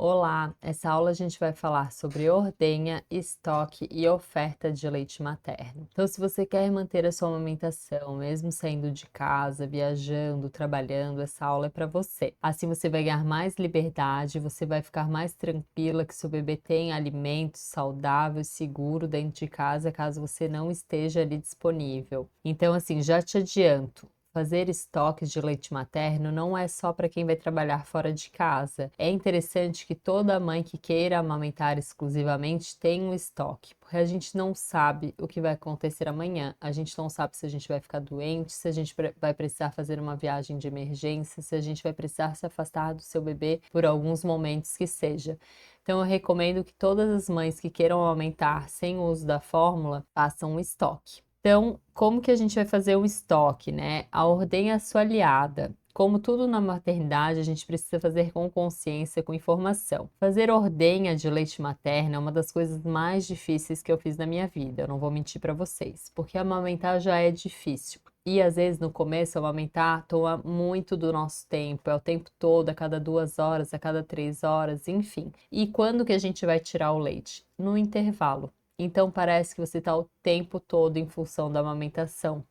Olá, essa aula a gente vai falar sobre ordenha, estoque e oferta de leite materno. Então, se você quer manter a sua amamentação, mesmo saindo de casa, viajando, trabalhando, essa aula é para você. Assim você vai ganhar mais liberdade, você vai ficar mais tranquila que seu bebê tem alimento saudável, seguro dentro de casa, caso você não esteja ali disponível. Então, assim, já te adianto. Fazer estoques de leite materno não é só para quem vai trabalhar fora de casa. É interessante que toda mãe que queira amamentar exclusivamente tenha um estoque, porque a gente não sabe o que vai acontecer amanhã. A gente não sabe se a gente vai ficar doente, se a gente vai precisar fazer uma viagem de emergência, se a gente vai precisar se afastar do seu bebê por alguns momentos que seja. Então, eu recomendo que todas as mães que queiram amamentar sem o uso da fórmula façam um estoque. Então, como que a gente vai fazer o estoque, né? A ordenha é a sua aliada. Como tudo na maternidade, a gente precisa fazer com consciência, com informação. Fazer ordenha de leite materno é uma das coisas mais difíceis que eu fiz na minha vida, eu não vou mentir para vocês, porque amamentar já é difícil. E às vezes no começo, amamentar toma muito do nosso tempo, é o tempo todo, a cada 2 horas, a cada 3 horas, enfim. E quando que a gente vai tirar o leite? No intervalo. Então parece que você está o tempo todo em função da amamentação,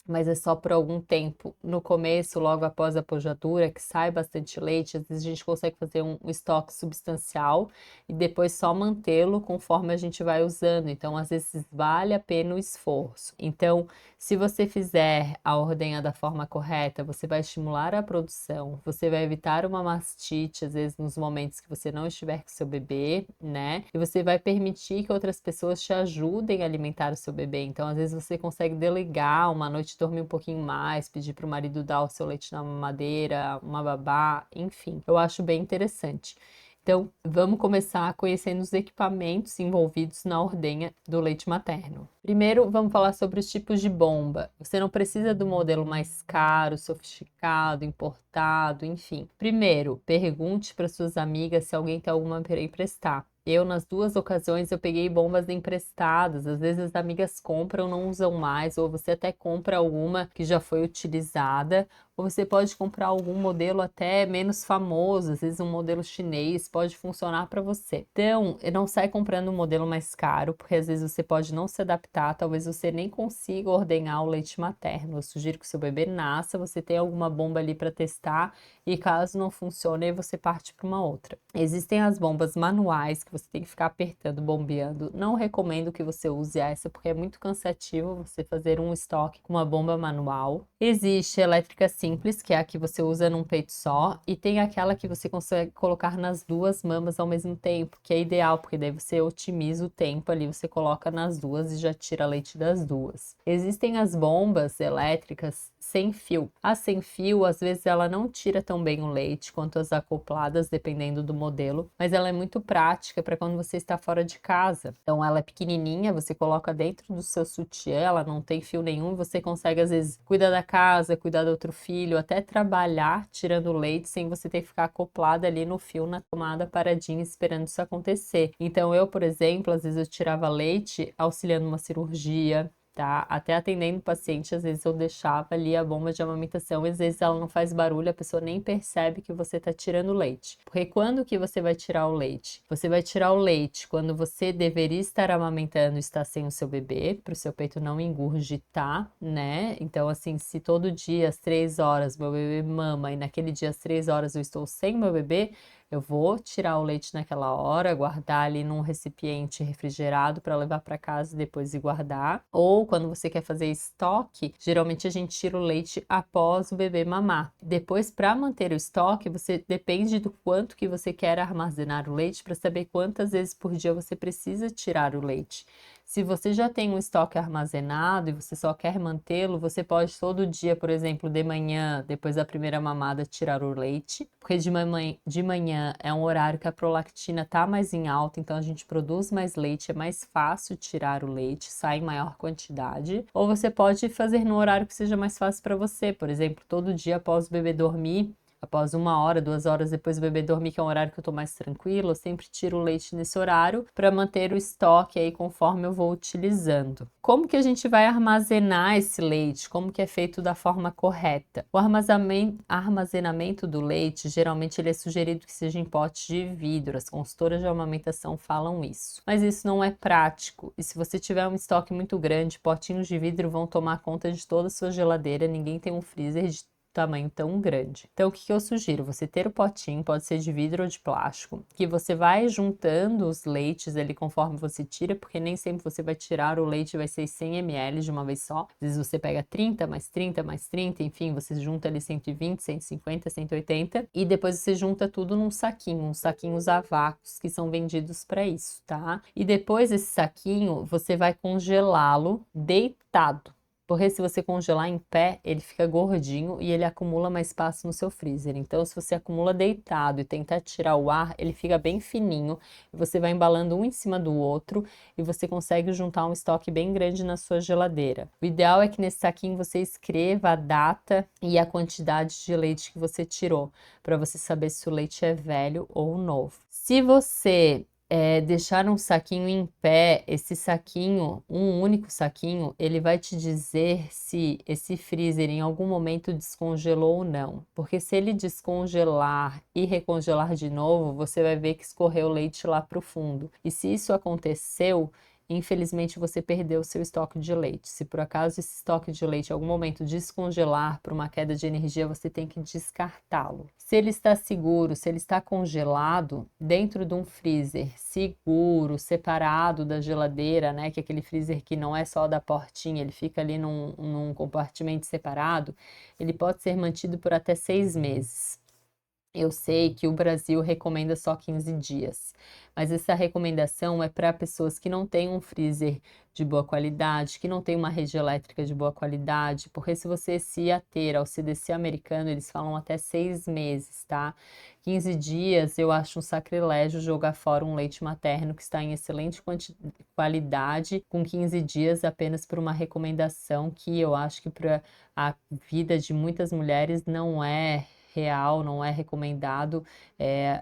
mas é só por algum tempo. No começo, logo após a pojadura, que sai bastante leite, às vezes a gente consegue fazer um estoque substancial e depois só mantê-lo conforme a gente vai usando. Então, às vezes vale a pena o esforço. Então, se você fizer a ordenha da forma correta, você vai estimular a produção, você vai evitar uma mastite, às vezes nos momentos que você não estiver com seu bebê, né? E você vai permitir que outras pessoas te ajudem a alimentar o seu bebê. Então, às vezes você consegue delegar uma noite, dormir um pouquinho mais, pedir para o marido dar o seu leite na mamadeira, uma babá, enfim. Eu acho bem interessante. Então, vamos começar conhecendo os equipamentos envolvidos na ordenha do leite materno. Primeiro, vamos falar sobre os tipos de bomba. Você não precisa do modelo mais caro, sofisticado, importado, enfim. Primeiro, pergunte para suas amigas se alguém tem alguma para emprestar. Eu, nas duas ocasiões, eu peguei bombas emprestadas. Às vezes as amigas compram, não usam mais, ou você até compra alguma que já foi utilizada, ou você pode comprar algum modelo até menos famoso, às vezes um modelo chinês pode funcionar para você. Então, não sai comprando um modelo mais caro, porque às vezes você pode não se adaptar, talvez você nem consiga ordenhar o leite materno. Eu sugiro que o seu bebê nasça, você tenha alguma bomba ali para testar e caso não funcione, aí você parte para uma outra. Existem as bombas manuais que você tem que ficar apertando, bombeando. Não recomendo que você use essa porque é muito cansativo você fazer um estoque com uma bomba manual. Existe a elétrica simples, que é a que você usa num peito só, e tem aquela que você consegue colocar nas duas mamas ao mesmo tempo, que é ideal, porque daí você otimiza o tempo ali, você coloca nas duas e já tira leite das duas. Existem as bombas elétricas sem fio. A sem fio, às vezes ela não tira tão bem o leite quanto as acopladas, dependendo do modelo, mas ela é muito prática para quando você está fora de casa. Então ela é pequenininha, você coloca dentro do seu sutiã, ela não tem fio nenhum, você consegue às vezes cuidar da casa, cuidar do outro filho, até trabalhar tirando leite sem você ter que ficar acoplada ali no fio na tomada paradinha esperando isso acontecer. Então eu, por exemplo, às vezes eu tirava leite auxiliando uma cirurgia, tá? Até atendendo o paciente, às vezes eu deixava ali a bomba de amamentação, às vezes ela não faz barulho, a pessoa nem percebe que você tá tirando leite. Porque quando que você vai tirar o leite? Você vai tirar o leite quando você deveria estar amamentando e está sem o seu bebê, para o seu peito não engurgitar, né? Então, assim, se todo dia às 3 horas meu bebê mama e naquele dia às 3 horas eu estou sem meu bebê, eu vou tirar o leite naquela hora, guardar ali num recipiente refrigerado para levar para casa e depois ir guardar. Ou quando você quer fazer estoque, geralmente a gente tira o leite após o bebê mamar. Depois, para manter o estoque, você depende do quanto que você quer armazenar o leite para saber quantas vezes por dia você precisa tirar o leite. Se você já tem um estoque armazenado e você só quer mantê-lo, você pode todo dia, por exemplo, de manhã, depois da primeira mamada, tirar o leite, porque de manhã é um horário que a prolactina está mais em alta, então a gente produz mais leite, é mais fácil tirar o leite, sai em maior quantidade. Ou você pode fazer no horário que seja mais fácil para você, por exemplo, todo dia após o bebê dormir, após 1 hora, 2 horas depois do bebê dormir, que é um horário que eu tô mais tranquilo, eu sempre tiro o leite nesse horário para manter o estoque aí conforme eu vou utilizando. Como que a gente vai armazenar esse leite? Como que é feito da forma correta? O armazenamento do leite, geralmente ele é sugerido que seja em potes de vidro. As consultoras de amamentação falam isso. Mas isso não é prático. E se você tiver um estoque muito grande, potinhos de vidro vão tomar conta de toda a sua geladeira. Ninguém tem um freezer de tamanho tão grande. Então, o que eu sugiro? Você ter o potinho, pode ser de vidro ou de plástico, que você vai juntando os leites ali conforme você tira, porque nem sempre você vai tirar o leite, vai ser 100 ml de uma vez só. Às vezes você pega 30, mais 30, mais 30, enfim, você junta ali 120, 150, 180 e depois você junta tudo num saquinho, uns saquinhos a vácuos que são vendidos para isso, tá? E depois esse saquinho, você vai congelá-lo deitado. Porque se você congelar em pé, ele fica gordinho e ele acumula mais espaço no seu freezer. Então, se você acumula deitado e tentar tirar o ar, ele fica bem fininho. Você vai embalando um em cima do outro e você consegue juntar um estoque bem grande na sua geladeira. O ideal é que nesse saquinho você escreva a data e a quantidade de leite que você tirou, para você saber se o leite é velho ou novo. Se você deixar um saquinho em pé, esse saquinho, um único saquinho, ele vai te dizer se esse freezer em algum momento descongelou ou não. Porque se ele descongelar e recongelar de novo, você vai ver que escorreu leite lá para o fundo. E se isso aconteceu, infelizmente você perdeu o seu estoque de leite. Se por acaso esse estoque de leite em algum momento descongelar por uma queda de energia, você tem que descartá-lo. Se ele está seguro, se ele está congelado dentro de um freezer seguro, separado da geladeira, né, que é aquele freezer que não é só da portinha, ele fica ali num compartimento separado, ele pode ser mantido por até 6 meses. Eu sei que o Brasil recomenda só 15 dias, mas essa recomendação é para pessoas que não têm um freezer de boa qualidade, que não tem uma rede elétrica de boa qualidade, porque se você se ater ao CDC americano, eles falam até 6 meses, tá? 15 dias eu acho um sacrilégio jogar fora um leite materno que está em excelente qualidade, com 15 dias apenas por uma recomendação que eu acho que para a vida de muitas mulheres não é real, não é recomendado.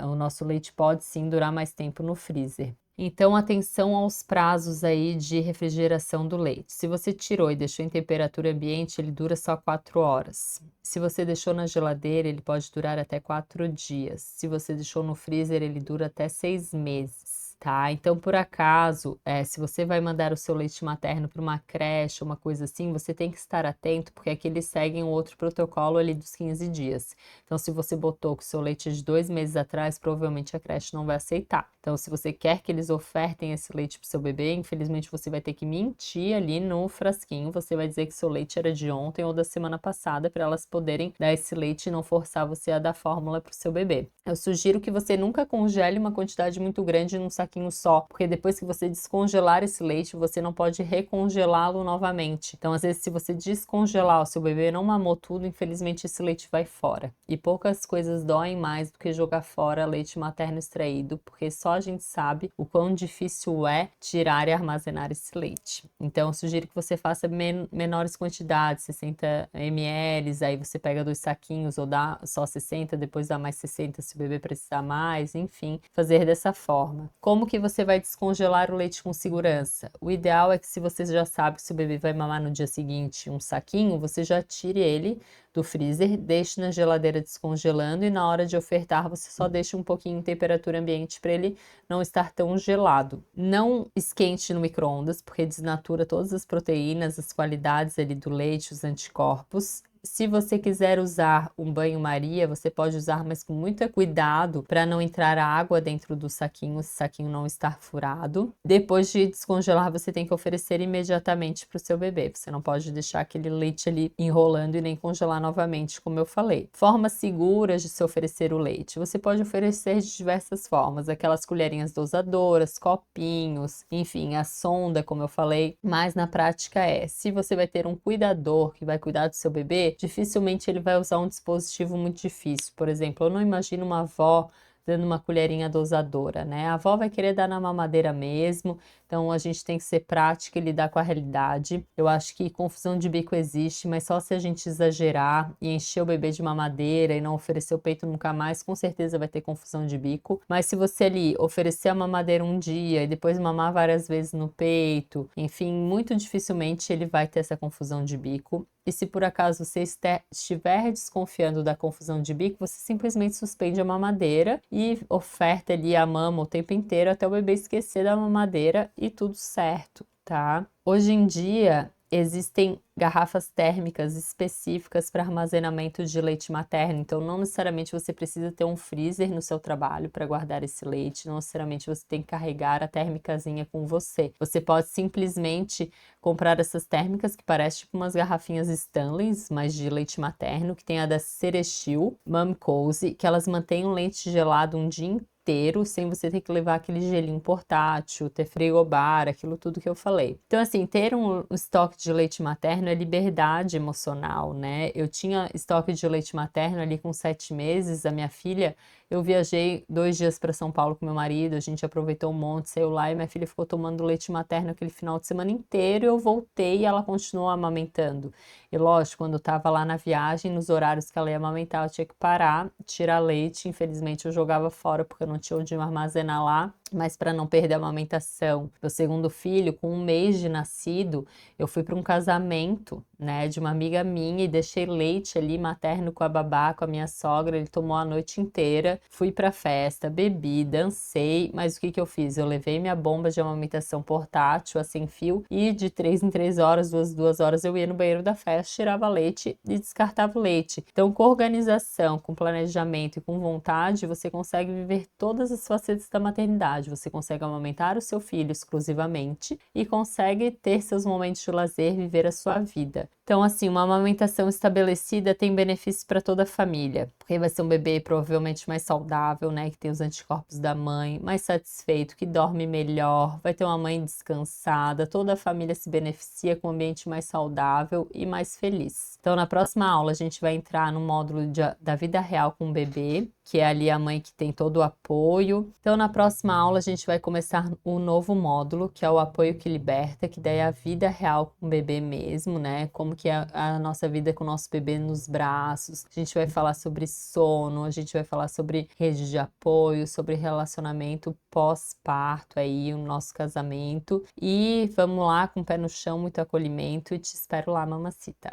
O nosso leite pode sim durar mais tempo no freezer. Então, atenção aos prazos aí de refrigeração do leite. Se você tirou e deixou em temperatura ambiente, ele dura só 4 horas. Se você deixou na geladeira, ele pode durar até 4 dias. Se você deixou no freezer, ele dura até 6 meses. Tá? Então, por acaso, se você vai mandar o seu leite materno para uma creche, uma coisa assim, você tem que estar atento, porque aqui eles seguem um outro protocolo ali dos 15 dias. Então, se você botou que o seu leite é de 2 meses atrás, provavelmente a creche não vai aceitar. Então, se você quer que eles ofertem esse leite para o seu bebê, infelizmente você vai ter que mentir ali no frasquinho. Você vai dizer que seu leite era de ontem ou da semana passada, para elas poderem dar esse leite e não forçar você a dar fórmula para o seu bebê. Eu sugiro que você nunca congele uma quantidade muito grande num saquinho só, porque depois que você descongelar esse leite, você não pode recongelá-lo novamente. Então, às vezes, se você descongelar, o seu bebê não mamou tudo, infelizmente esse leite vai fora. E poucas coisas doem mais do que jogar fora leite materno extraído, porque só a gente sabe o quão difícil é tirar e armazenar esse leite. Então, eu sugiro que você faça menores quantidades, 60 ml, aí você pega 2 saquinhos ou dá só 60, depois dá mais 60 se o bebê precisar mais, enfim, fazer dessa forma. Como que você vai descongelar o leite com segurança? O ideal é que, se você já sabe que seu bebê vai mamar no dia seguinte um saquinho, você já tire ele do freezer, deixe na geladeira descongelando e na hora de ofertar você só deixa um pouquinho em temperatura ambiente para ele não estar tão gelado. Não esquente no micro-ondas, porque desnatura todas as proteínas, as qualidades ali do leite, os anticorpos. Se você quiser usar um banho-maria, você pode usar, mas com muito cuidado para não entrar água dentro do saquinho, esse saquinho não estar furado. Depois de descongelar, você tem que oferecer imediatamente para o seu bebê. Você não pode deixar aquele leite ali enrolando e nem congelar novamente, como eu falei. Formas seguras de se oferecer o leite. Você pode oferecer de diversas formas, aquelas colherinhas dosadoras, copinhos, enfim, a sonda, como eu falei. Mas na prática se você vai ter um cuidador que vai cuidar do seu bebê, dificilmente ele vai usar um dispositivo muito difícil. Por exemplo, eu não imagino uma avó dando uma colherinha dosadora, né? A avó vai querer dar na mamadeira mesmo, então a gente tem que ser prática e lidar com a realidade. Eu acho que confusão de bico existe, mas só se a gente exagerar e encher o bebê de mamadeira e não oferecer o peito nunca mais, com certeza vai ter confusão de bico. Mas se você ali oferecer a mamadeira um dia e depois mamar várias vezes no peito, enfim, muito dificilmente ele vai ter essa confusão de bico. E se por acaso você estiver desconfiando da confusão de bico, você simplesmente suspende a mamadeira e oferta ali a mama o tempo inteiro até o bebê esquecer da mamadeira e tudo certo, tá? Hoje em dia existem garrafas térmicas específicas para armazenamento de leite materno, então não necessariamente você precisa ter um freezer no seu trabalho para guardar esse leite, não necessariamente você tem que carregar a térmicazinha com você. Você pode simplesmente comprar essas térmicas que parecem tipo umas garrafinhas Stanley, mas de leite materno, que tem a da Cerestil, Mum Cozy, que elas mantêm o leite gelado um dia inteiro, sem você ter que levar aquele gelinho portátil, ter frigobar, aquilo tudo que eu falei. Então, assim, ter um estoque de leite materno é liberdade emocional, né? Eu tinha estoque de leite materno ali com 7 meses, a minha filha, eu viajei 2 dias para São Paulo com meu marido, a gente aproveitou um monte, saiu lá e minha filha ficou tomando leite materno aquele final de semana inteiro, eu voltei e ela continuou amamentando. E lógico, quando eu tava lá na viagem, nos horários que ela ia amamentar, eu tinha que parar, tirar leite. Infelizmente, eu jogava fora porque eu não tinha onde armazenar lá. Mas para não perder a amamentação, meu segundo filho, com 1 mês de nascido, eu fui para um casamento, né, de uma amiga minha e deixei leite ali materno com a babá, com a minha sogra. Ele tomou a noite inteira. Fui para a festa, bebi, dancei. Mas o que que eu fiz? Eu levei minha bomba de amamentação portátil, a sem fio, e de 3 em 3 horas, 2 horas, eu ia no banheiro da festa, tirava leite e descartava o leite. Então, com organização, com planejamento e com vontade, você consegue viver todas as facetas da maternidade. Você consegue amamentar o seu filho exclusivamente e consegue ter seus momentos de lazer, viver a sua vida. Então, assim, uma amamentação estabelecida tem benefícios para toda a família, porque vai ser um bebê provavelmente mais saudável, né, que tem os anticorpos da mãe, mais satisfeito, que dorme melhor, vai ter uma mãe descansada, toda a família se beneficia com um ambiente mais saudável e mais feliz. Então, na próxima aula, a gente vai entrar no módulo da vida real com o bebê, que é ali a mãe que tem todo o apoio. Então, na próxima aula, a gente vai começar um novo módulo, que é o apoio que liberta, que daí é a vida real com o bebê mesmo, né? Como que é a nossa vida com o nosso bebê nos braços. A gente vai falar sobre sono, a gente vai falar sobre rede de apoio, sobre relacionamento pós-parto aí, o nosso casamento. E vamos lá, com o pé no chão, muito acolhimento e te espero lá, mamacita.